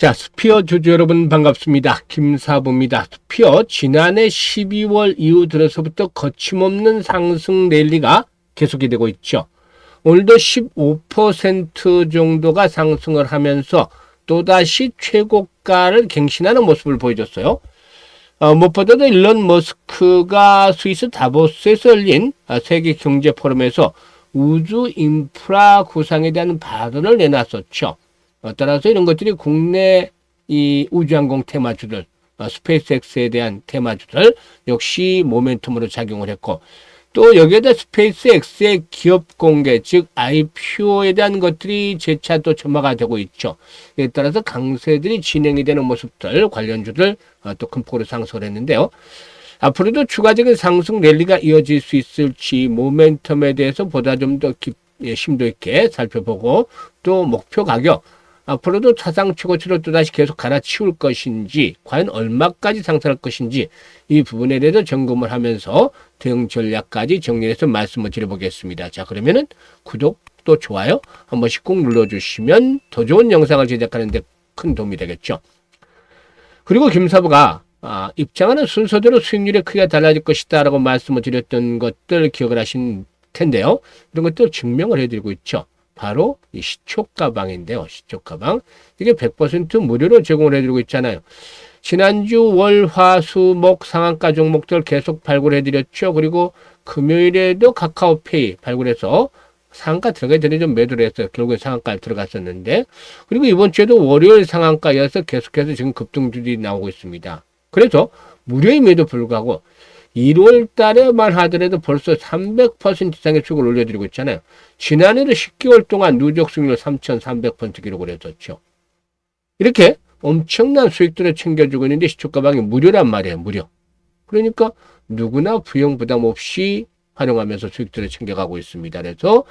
자, 스피어 주주 여러분 반갑습니다. 김사부입니다. 스피어 지난해 12월 이후 들어서부터 거침없는 상승 랠리가 계속이 되고 있죠. 오늘도 15% 정도가 상승을 하면서 또다시 최고가를 갱신하는 모습을 보여줬어요. 무엇보다도 일론 머스크가 스위스 다보스에서 열린 세계 경제 포럼에서 우주 인프라 구상에 대한 발언을 내놨었죠. 따라서 이런 것들이 국내 이 우주항공 테마주들, 스페이스X에 대한 테마주들 역시 모멘텀으로 작용을 했고, 또 여기에다 스페이스X의 기업 공개, 즉 IPO에 대한 것들이 재차 또 점화가 되고 있죠. 이에 따라서 강세들이 진행이 되는 모습들, 관련주들 또 큰 폭으로 상승을 했는데요. 앞으로도 추가적인 상승 랠리가 이어질 수 있을지 모멘텀에 대해서 보다 좀 더 심도 있게 살펴보고, 또 목표 가격, 앞으로도 사상 최고치로 또다시 계속 갈아치울 것인지, 과연 얼마까지 상승할 것인지, 이 부분에 대해서 점검을 하면서 대응 전략까지 정리해서 말씀을 드려보겠습니다. 자, 그러면은 구독 또 좋아요 한 번씩 꼭 눌러주시면 더 좋은 영상을 제작하는 데 큰 도움이 되겠죠. 그리고 김사부가 입장하는 순서대로 수익률의 크기가 달라질 것이다 라고 말씀을 드렸던 것들 기억을 하신 텐데요. 이런 것들 증명을 해드리고 있죠. 바로 이 시초가방인데요. 시초가방. 이게 100% 무료로 제공을 해드리고 있잖아요. 지난주 월, 화, 수, 목 상한가 종목들 계속 발굴해드렸죠. 그리고 금요일에도 카카오페이 발굴해서 상한가 들어가기 전에 좀 매도를 했어요. 결국에 상한가에 들어갔었는데. 그리고 이번 주에도 월요일 상한가여서 계속해서 지금 급등주들이 나오고 있습니다. 그래서 무료임에도 불구하고 1월 달에만 하더라도 벌써 300% 이상의 수익을 올려드리고 있잖아요. 지난해도 10개월 동안 누적 수익률 3,300% 기록을 했었죠. 이렇게 엄청난 수익들을 챙겨주고 있는데 시초가방이 무료란 말이에요. 무료. 그러니까 누구나 부용 부담 없이 활용하면서 수익들을 챙겨가고 있습니다. 그래서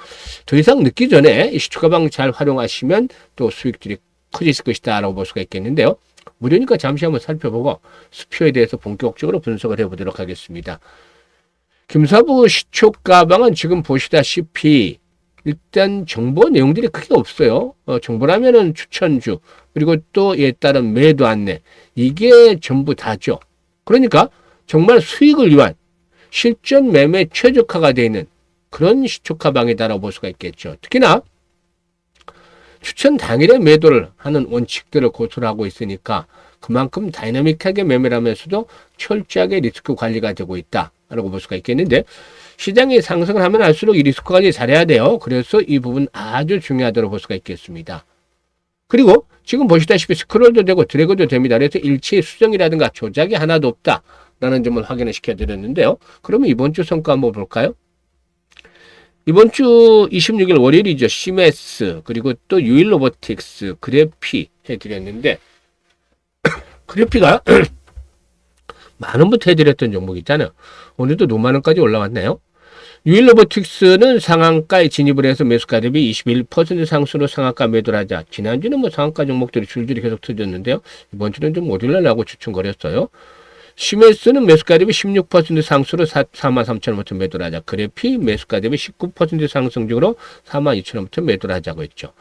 더 이상 늦기 전에 이 시초가방 잘 활용하시면 또 수익들이 커지실 것이다 라고 볼 수가 있겠는데요. 무료니까 잠시 한번 살펴보고 스피어에 대해서 본격적으로 분석을 해보도록 하겠습니다. 김사부 시초가방은 지금 보시다시피 일단 정보 내용들이 크게 없어요. 정보라면은 추천주, 그리고 또 이에 따른 매도 안내, 이게 전부 다죠. 그러니까 정말 수익을 위한 실전 매매 최적화가 되어 있는 그런 시초가방이다라고 볼 수가 있겠죠. 특히나 추천 당일에 매도를 하는 원칙들을 고수를 하고 있으니까 그만큼 다이나믹하게 매매를 하면서도 철저하게 리스크 관리가 되고 있다라고 볼 수가 있겠는데, 시장이 상승을 하면 할수록 이 리스크 관리 잘해야 돼요. 그래서 이 부분 아주 중요하다고 볼 수가 있겠습니다. 그리고 지금 보시다시피 스크롤도 되고 드래그도 됩니다. 그래서 일체의 수정이라든가 조작이 하나도 없다라는 점을 확인을 시켜드렸는데요. 그러면 이번 주 성과 한번 볼까요? 이번 주 26일 월요일이죠. 시메스, 그리고 또 유일로보틱스, 그래피 해드렸는데, 그래피가 만원부터 해드렸던 종목 있잖아요. 오늘도 6만원까지 올라왔네요. 유일로보틱스는 상한가에 진입을 해서 매수가 대비 21% 상승으로 상한가 매도를 하자. 지난주는 뭐 상한가 종목들이 줄줄이 계속 터졌는데요. 이번 주는 좀 오릴라라고 추천거렸어요. 시메스는 매수가 대비 16% 상승으로 43,000원부터 매도를 하자. 그래피 매수가 대비 19% 상승 중으로 42,000원부터 매도를 하자고 했죠.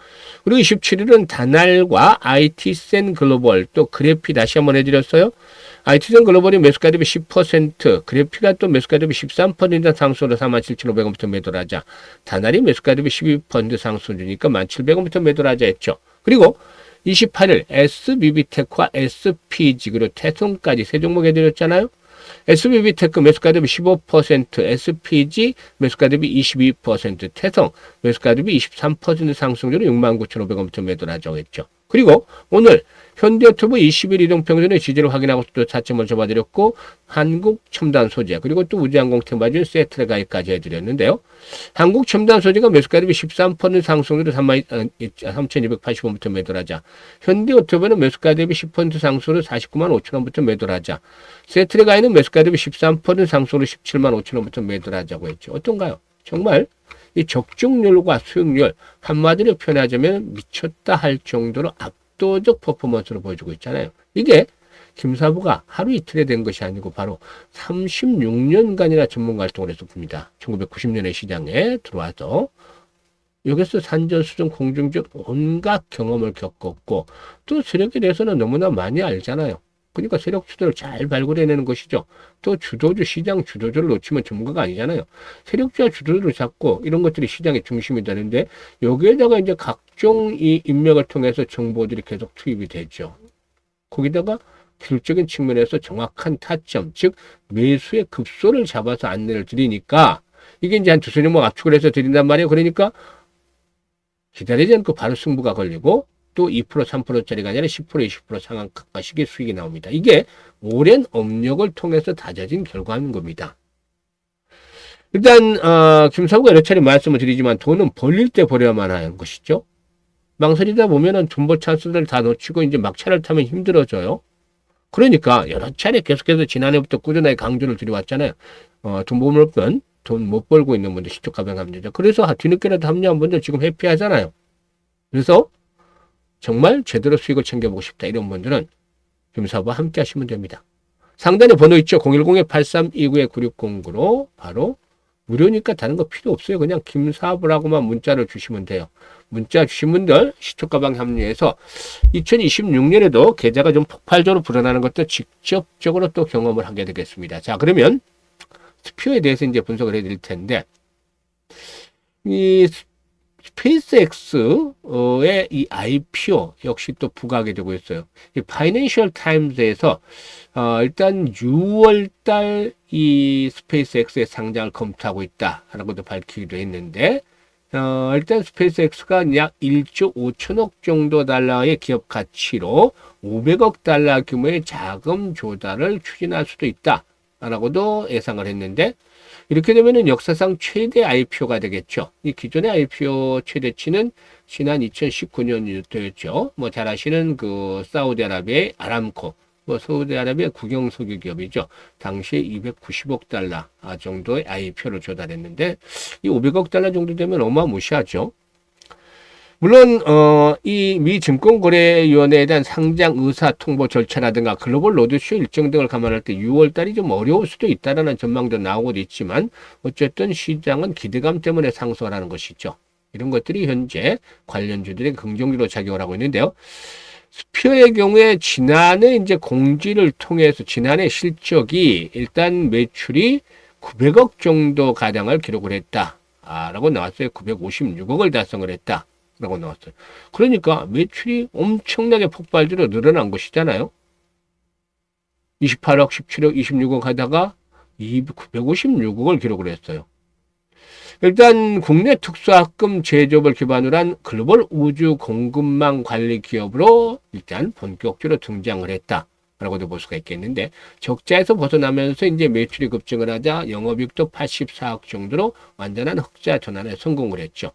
그리고 27일은 다날과 IT센 글로벌, 또 그래피 다시 한번 해드렸어요. IT센 글로벌이 매수가 대비 10%, 그래피가 또 매수가 대비 13% 상승으로 47,500원부터 매도를 하자. 다날이 매수가 대비 12% 상승 중이니까 17,000원부터 매도를 하자 했죠. 그리고 28일 SBB테크와 SPG 그리고 태송까지 세 종목 해드렸잖아요. SBB테크 매수가 대비 15%, SPG 매수가 대비 22%, 태송 매수가 대비 23% 상승률로 69,500원부터 매도를 하자고 했죠. 그리고 오늘 현대유튜브 20일 이동평균의 지지를 확인하고 또 차점을 접어드렸고, 한국첨단소재, 그리고 또 우주항공 테마주인 세트레 가입까지 해드렸는데요. 한국첨단소재가 매수가 대비 13% 상승률로 3,280원부터 매도를 하자. 현대유튜브는 매수가 대비 10% 상승으로 49만 5천원부터 매도를 하자. 세트레 가입은 매수가 대비 13% 상승으로 17만 5천원부터 매도를 하자고 했죠. 어떤가요? 정말 이 적중률과 수익률 한마디로 표현하자면 미쳤다 할 정도로 압도적 퍼포먼스를 보여주고 있잖아요. 이게 김사부가 하루 이틀에 된 것이 아니고 바로 36년간이나 전문가 활동을 했었습니다. 1990년에 시장에 들어와서 여기서 산전수전 공중전 온갖 경험을 겪었고 또 세력에 대해서는 너무나 많이 알잖아요. 그러니까 세력 주도를 잘 발굴해내는 것이죠. 또 주도주, 시장 주도주를 놓치면 전문가가 아니잖아요. 세력주와 주도주를 잡고 이런 것들이 시장의 중심이 되는데 여기에다가 이제 각종 이 인맥을 통해서 정보들이 계속 투입이 되죠. 거기다가 기술적인 측면에서 정확한 타점, 즉 매수의 급소를 잡아서 안내를 드리니까 이게 이제 한 두세 종목 압축을 해서 드린단 말이에요. 그러니까 기다리지 않고 바로 승부가 걸리고 또 2%, 3%짜리가 아니라 10%, 20% 상한가씩의 수익이 나옵니다. 이게 오랜 업력을 통해서 다져진 결과인 겁니다. 일단 김사부가 여러 차례 말씀을 드리지만 돈은 벌릴 때 벌여야만 하는 것이죠. 망설이다 보면은 존버 찬스를 다 놓치고 이제 막차를 타면 힘들어져요. 그러니까 여러 차례 계속해서 지난해부터 꾸준하게 강조를 드려왔잖아요. 돈 못 벌건 돈 못 벌고 있는 분들 시초가방 합류죠. 그래서 뒤늦게라도 합류한 분들 지금 해피하잖아요. 그래서 정말 제대로 수익을 챙겨보고 싶다 이런 분들은 김사부와 함께 하시면 됩니다. 상단에 번호 있죠. 010-8329-9609로 바로 무료니까 다른 거 필요 없어요. 그냥 김사부라고만 문자를 주시면 돼요. 문자 주신 분들 시초가방 합류해서 2026년에도 계좌가 좀 폭발적으로 불어나는 것도 직접적으로 또 경험을 하게 되겠습니다. 자, 그러면 스피어에 대해서 이제 분석을 해드릴 텐데 이 스페이스X의 이 IPO 역시 또 부각이 되고 있어요. 이 파이낸셜 타임즈에서 일단 6월달 이 스페이스X의 상장을 검토하고 있다라고도 밝히기도 했는데 일단 스페이스X가 약 1조 5천억 정도 달러의 기업 가치로 500억 달러 규모의 자금 조달을 추진할 수도 있다라고도 예상을 했는데 이렇게 되면은 역사상 최대 IPO가 되겠죠. 이 기존의 IPO 최대치는 지난 2019년이었죠. 뭐 잘 아시는 그 사우디아라비아의 아람코, 뭐 사우디아라비아 국영 석유 기업이죠. 당시에 290억 달러 정도의 IPO를 조달했는데 이 500억 달러 정도 되면 어마무시하죠. 물론 이 미 증권거래위원회에 대한 상장 의사 통보 절차라든가 글로벌 로드쇼 일정 등을 감안할 때 6월 달이 좀 어려울 수도 있다라는 전망도 나오고 있지만 어쨌든 시장은 기대감 때문에 상승을 하는 것이죠. 이런 것들이 현재 관련주들의 긍정적으로 작용을 하고 있는데요. 스피어의 경우에 지난해 이제 공지를 통해서 지난해 실적이 일단 매출이 900억 정도 가량을 기록을 했다라고 나왔어요. 956억을 달성을 했다. 라고 나왔어요. 그러니까 매출이 엄청나게 폭발적으로 늘어난 것이잖아요. 28억, 17억, 26억 하다가 956억을 기록을 했어요. 일단 국내 특수학금 제조업을 기반으로 한 글로벌 우주 공급망 관리 기업으로 일단 본격적으로 등장을 했다라고도 볼 수가 있겠는데 적자에서 벗어나면서 이제 매출이 급증을 하자 영업이익도 84억 정도로 완전한 흑자 전환에 성공을 했죠.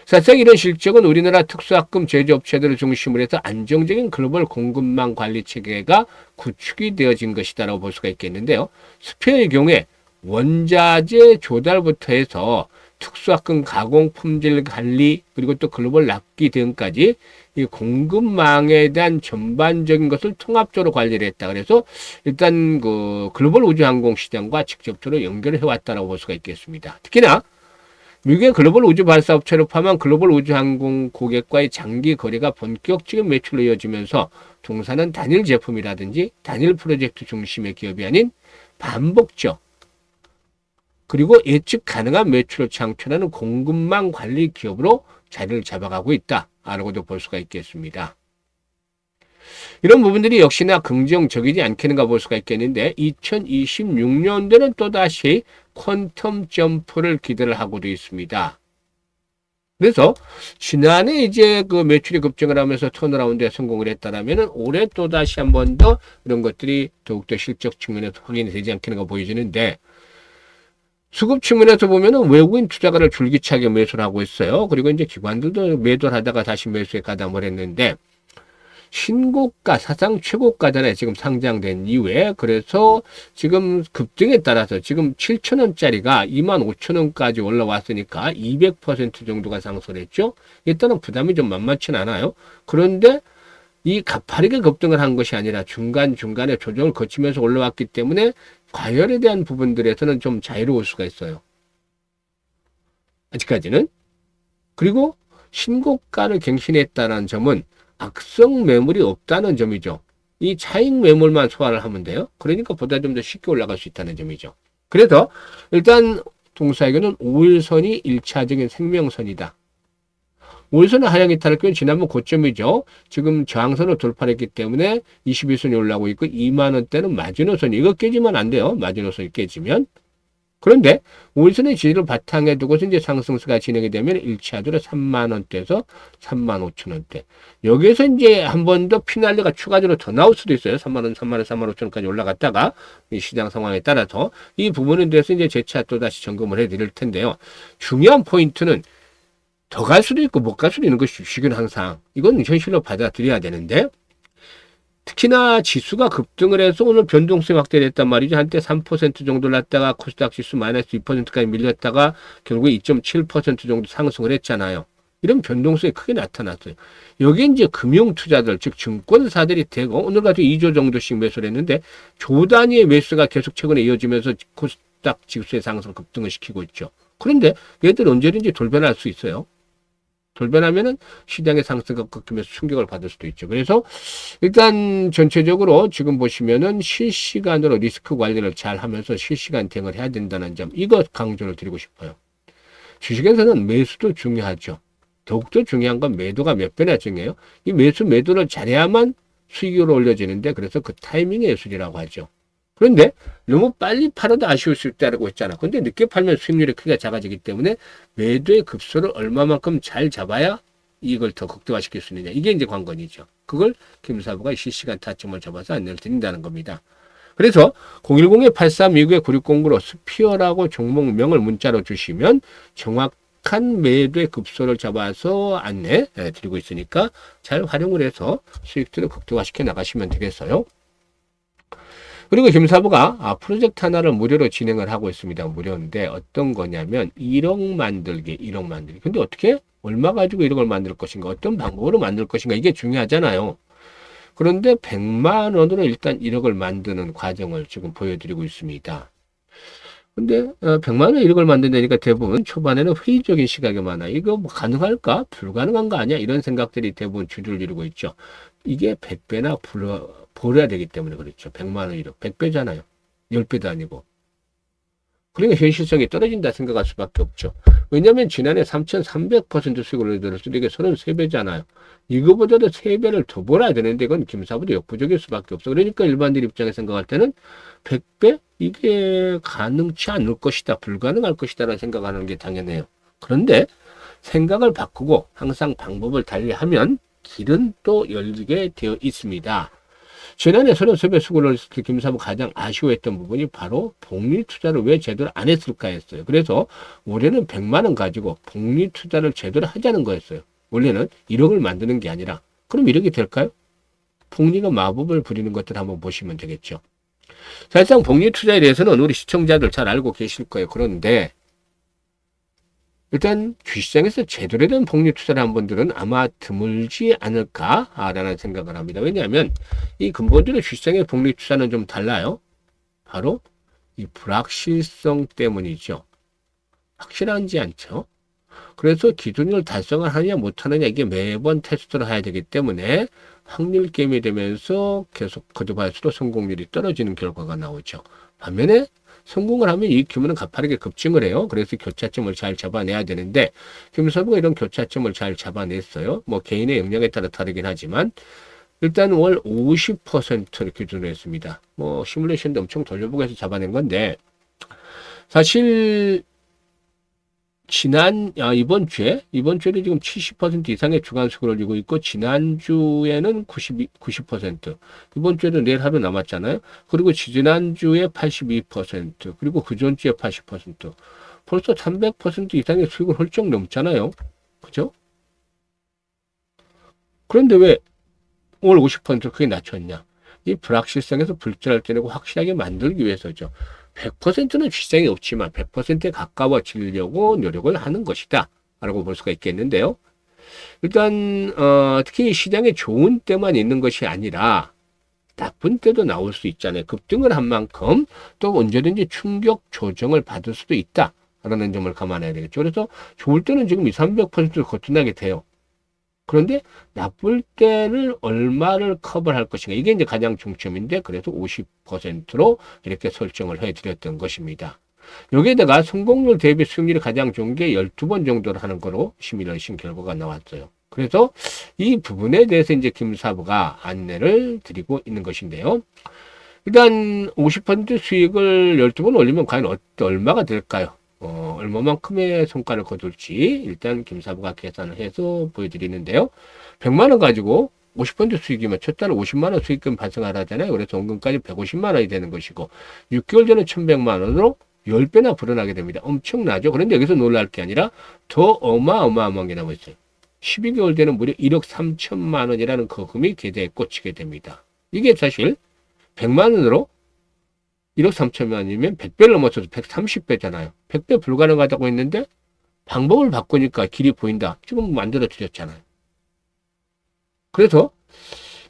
사실상 이런 실적은 우리나라 특수학금 제조업체들을 중심으로 해서 안정적인 글로벌 공급망 관리 체계가 구축이 되어진 것이다라고 볼 수가 있겠는데요. 스피어의 경우에 원자재 조달부터 해서 특수학금 가공 품질 관리 그리고 또 글로벌 납기 등까지 이 공급망에 대한 전반적인 것을 통합적으로 관리를 했다. 그래서 일단 그 글로벌 우주항공 시장과 직접적으로 연결해 왔다라고 볼 수가 있겠습니다. 특히나 미국의 글로벌 우주 발사 업체로 포함한 글로벌 우주항공 고객과의 장기 거래가 본격적인 매출로 이어지면서 동사는 단일 제품이라든지 단일 프로젝트 중심의 기업이 아닌 반복적 그리고 예측 가능한 매출을 창출하는 공급망 관리 기업으로 자리를 잡아가고 있다라고도 볼 수가 있겠습니다. 이런 부분들이 역시나 긍정적이지 않겠는가 볼 수가 있겠는데 2026년도는 또다시 퀀텀 점프를 기대를 하고도 있습니다. 그래서 지난해 이제 그 매출이 급증을 하면서 턴어라운드에 성공을 했다라면 올해 또다시 한 번 더 이런 것들이 더욱더 실적 측면에서 확인이 되지 않겠는가 보여지는데 수급 측면에서 보면은 외국인 투자가를 줄기차게 매수를 하고 있어요. 그리고 이제 기관들도 매도를 하다가 다시 매수에 가담을 했는데 신고가 사상 최고가잖아요. 지금 상장된 이후에. 그래서 지금 급등에 따라서 지금 7,000원짜리가 25,000원까지 올라왔으니까 200% 정도가 상승했죠. 일단은 부담이 좀 만만치는 않아요. 그런데 이 가파르게 급등을 한 것이 아니라 중간중간에 조정을 거치면서 올라왔기 때문에 과열에 대한 부분들에서는 좀 자유로울 수가 있어요. 아직까지는. 그리고 신고가를 갱신했다는 점은 악성 매물이 없다는 점이죠. 이 차익 매물만 소화를 하면 돼요. 그러니까 보다 좀 더 쉽게 올라갈 수 있다는 점이죠. 그래서 일단 동사에게는 5일선이 1차적인 생명선이다. 5일선은 하향 이탈할 경우 지난번 고점이죠. 지금 저항선을 돌파했기 때문에 21선이 올라오고 있고 2만원대는 마지노선이 이거 깨지면 안 돼요. 마지노선이 깨지면. 그런데 5일선의 지지를 바탕에 두고서 이제 상승세가 진행이 되면 1차적으로 3만원대에서 35,000원대. 여기에서 이제 한 번 더 피날레가 추가적으로 더 나올 수도 있어요. 3만원, 3만원, 35,000원까지 올라갔다가 이 시장 상황에 따라서 이 부분에 대해서 이제 재차 또 다시 점검을 해 드릴 텐데요. 중요한 포인트는 더 갈 수도 있고 못 갈 수도 있는 것이 주식은 항상 이건 현실로 받아들여야 되는데 특히나 지수가 급등을 해서 오늘 변동성이 확대됐단 말이죠. 한때 3% 정도 났다가 코스닥 지수 마이너스 2%까지 밀렸다가 결국에 2.7% 정도 상승을 했잖아요. 이런 변동성이 크게 나타났어요. 여기 이제 금융투자들, 즉 증권사들이 되고 오늘 같은 2조 정도씩 매수를 했는데 조 단위의 매수가 계속 최근에 이어지면서 코스닥 지수의 상승 급등을 시키고 있죠. 그런데 얘들 언제든지 돌변할 수 있어요. 돌변하면은 시장의 상승과 꺾이면서 충격을 받을 수도 있죠. 그래서 일단 전체적으로 지금 보시면은 실시간으로 리스크 관리를 잘 하면서 실시간 대응을 해야 된다는 점, 이거 강조를 드리고 싶어요. 주식에서는 매수도 중요하죠. 더욱더 중요한 건 매도가 몇 배나 중요해요. 이 매도를 잘해야만 수익으로 올려지는데 그래서 그 타이밍의 예술이라고 하죠. 그런데 너무 빨리 팔아도 아쉬울 수 있다고 했잖아. 근데 늦게 팔면 수익률이 크게 작아지기 때문에 매도의 급소를 얼마만큼 잘 잡아야 이걸 더 극대화시킬 수 있느냐. 이게 이제 관건이죠. 그걸 김사부가 실시간 타점을 잡아서 안내를 드린다는 겁니다. 그래서 010-8329-9609로 스피어라고 종목명을 문자로 주시면 정확한 매도의 급소를 잡아서 안내 드리고 있으니까 잘 활용을 해서 수익들을 극대화시켜 나가시면 되겠어요. 그리고 김사부가 프로젝트 하나를 무료로 진행을 하고 있습니다. 무료인데 어떤 거냐면 1억 만들기. 근데 어떻게? 얼마 가지고 1억을 만들 것인가? 어떤 방법으로 만들 것인가? 이게 중요하잖아요. 그런데 100만 원으로 일단 1억을 만드는 과정을 지금 보여드리고 있습니다. 근데 100만 원에 1억을 만든다니까 대부분 초반에는 회의적인 시각이 많아요. 이거 뭐 가능할까? 불가능한 거 아니야? 이런 생각들이 대부분 주류를 이루고 있죠. 이게 100배나 벌어야 되기 때문에 그렇죠. 100만 원 1억. 100배잖아요. 10배도 아니고. 그러니까 현실성이 떨어진다 생각할 수밖에 없죠. 왜냐하면 지난해 3,300% 수익을 얻었을 때 이게 33배잖아요. 이거보다도 3배를 더 벌어야 되는데 이건 김사부도 역부족일 수밖에 없어. 그러니까 일반들 입장에 생각할 때는 100배? 이게 가능치 않을 것이다. 불가능할 것이다 라는 생각하는 게 당연해요. 그런데 생각을 바꾸고 항상 방법을 달리하면 길은 또 열리게 되어 있습니다. 지난해 33배 수급을 했을 때 김사부 가장 아쉬워했던 부분이 바로 복리 투자를 왜 제대로 안 했을까 했어요. 그래서 올해는 100만 원 가지고 복리 투자를 제대로 하자는 거였어요. 원래는 1억을 만드는 게 아니라. 그럼 1억이 될까요? 복리가 마법을 부리는 것들 한번 보시면 되겠죠. 사실상 복리 투자에 대해서는 우리 시청자들 잘 알고 계실 거예요. 그런데 일단 주식시장에서 제대로 된 복리 투자를 한 분들은 아마 드물지 않을까라는 생각을 합니다. 왜냐하면 이 근본적으로 주식시장의 복리 투자는 좀 달라요. 바로 이 불확실성 때문이죠. 확실한지 않죠. 그래서 기준을 달성을 하느냐 못하느냐 이게 매번 테스트를 해야 되기 때문에 확률 게임이 되면서 계속 거듭할수록 성공률이 떨어지는 결과가 나오죠. 반면에 성공을 하면 이 규모는 가파르게 급증을 해요. 그래서 교차점을 잘 잡아내야 되는데 김사부가 이런 교차점을 잘 잡아냈어요. 뭐 개인의 역량에 따라 다르긴 하지만 일단 월 50%를 기준으로 했습니다. 뭐 시뮬레이션도 엄청 돌려보고 해서 잡아낸 건데 사실 이번 주에는 지금 70% 이상의 주간 수익을 올리고 있고, 지난주에는 90%, 이번 주에도 내일 하루 남았잖아요. 그리고 지난주에 82%, 그리고 그 전주에 80%, 벌써 300% 이상의 수익을 훌쩍 넘잖아요. 그죠? 그런데 왜 오늘 50% 크게 낮췄냐? 이 불확실성에서 불자를 떼내고 확실하게 만들기 위해서죠. 100%는 주식장이 없지만 100%에 가까워지려고 노력을 하는 것이다 라고 볼 수가 있겠는데요. 일단 특히 시장에 좋은 때만 있는 것이 아니라 나쁜 때도 나올 수 있잖아요. 급등을 한 만큼 또 언제든지 충격 조정을 받을 수도 있다 라는 점을 감안해야 되겠죠. 그래서 좋을 때는 지금 300% 거뜬하게 돼요. 그런데 나쁠 때를 얼마를 커버할 것인가. 이게 이제 가장 중점인데, 그래서 50%로 이렇게 설정을 해드렸던 것입니다. 여기에다가 성공률 대비 수익률이 가장 좋은 게 12번 정도를 하는 거로 시뮬레이션 결과가 나왔어요. 그래서 이 부분에 대해서 이제 김사부가 안내를 드리고 있는 것인데요. 일단 50% 수익을 12번 올리면 과연 얼마가 될까요? 얼마만큼의 성과를 거둘지 일단 김사부가 계산을 해서 보여드리는데요. 100만 원 가지고 50% 수익이면 첫 달에 50만 원 수익금 발생하잖아요. 그래서 원금까지 150만 원이 되는 것이고 6개월 전에 1100만 원으로 10배나 불어나게 됩니다. 엄청나죠? 그런데 여기서 놀랄 게 아니라 더 어마어마한 게 나와 있어요. 12개월 되는 무려 1억 3천만 원이라는 거금이 계좌에 꽂히게 됩니다. 이게 사실 100만 원으로 1억 3천만 원이면 100배를 넘어서도 130배잖아요. 100배 불가능하다고 했는데 방법을 바꾸니까 길이 보인다. 지금 만들어 드렸잖아요. 그래서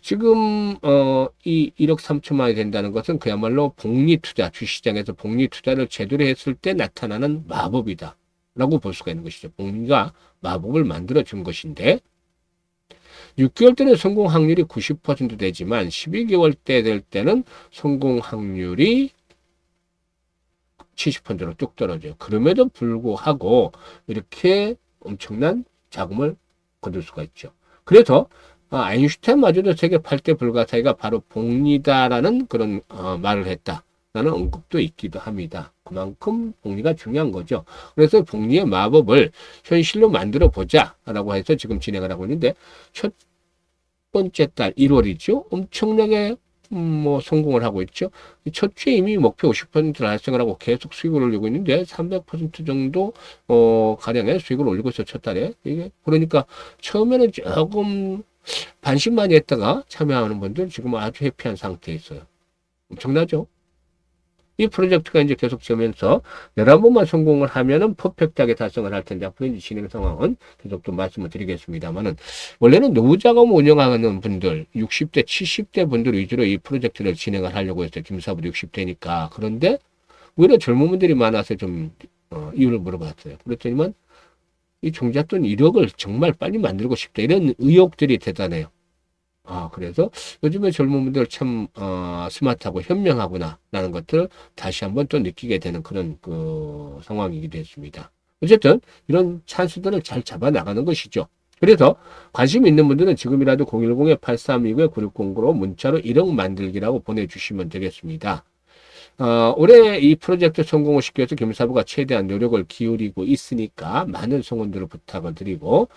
지금 이 1억 3천만 원이 된다는 것은 그야말로 복리투자, 주시장에서 복리투자를 제대로 했을 때 나타나는 마법이다 라고 볼 수가 있는 것이죠. 복리가 마법을 만들어 준 것인데 6개월 때는 성공 확률이 90% 되지만 12개월 때 될 때는 성공 확률이 70%로 뚝 떨어져요. 그럼에도 불구하고 이렇게 엄청난 자금을 거둘 수가 있죠. 그래서 아인슈타인마저도 세계 8대 불가사의가 바로 복리다라는 그런 말을 했다라는 언급도 있기도 합니다. 그만큼 복리가 중요한 거죠. 그래서 복리의 마법을 현실로 만들어 보자라고 해서 지금 진행을 하고 있는데 첫 번째 달 1월이죠. 엄청나게 성공을 하고 있죠. 첫 주에 이미 목표 50% 달성을 하고 계속 수익을 올리고 있는데 300% 정도 가량의 수익을 올리고 있어요. 첫 달에. 이게 그러니까 처음에는 조금 반신반의 했다가 참여하는 분들 지금 아주 해피한 상태에 있어요. 엄청나죠? 이 프로젝트가 이제 계속 되면서 11번만 성공을 하면은 퍼펙트하게 달성을 할 텐데, 앞으로 이제 진행 상황은 계속 또 말씀을 드리겠습니다만은, 원래는 노후자금 운영하는 분들, 60대, 70대 분들 위주로 이 프로젝트를 진행을 하려고 했어요. 김사부도 60대니까. 그런데, 오히려 젊은 분들이 많아서 좀, 이유를 물어봤어요. 그랬더니만, 이 종잣돈 1억을 정말 빨리 만들고 싶다. 이런 의욕들이 대단해요. 그래서 요즘에 젊은 분들 참, 스마트하고 현명하구나, 라는 것들을 다시 한번 또 느끼게 되는 그런, 상황이기도 했습니다. 어쨌든, 이런 찬스들을 잘 잡아 나가는 것이죠. 그래서, 관심 있는 분들은 지금이라도 010-8329-9609로 문자로 1억 만들기라고 보내주시면 되겠습니다. 올해 이 프로젝트 성공을 시키기 위해서 김사부가 최대한 노력을 기울이고 있으니까 많은 성원들을 부탁을 드리고,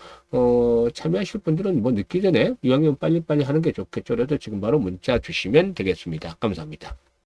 참여하실 분들은 뭐 늦기 전에 이왕이면 빨리빨리 하는 게 좋겠죠. 그래서 지금 바로 문자 주시면 되겠습니다. 감사합니다.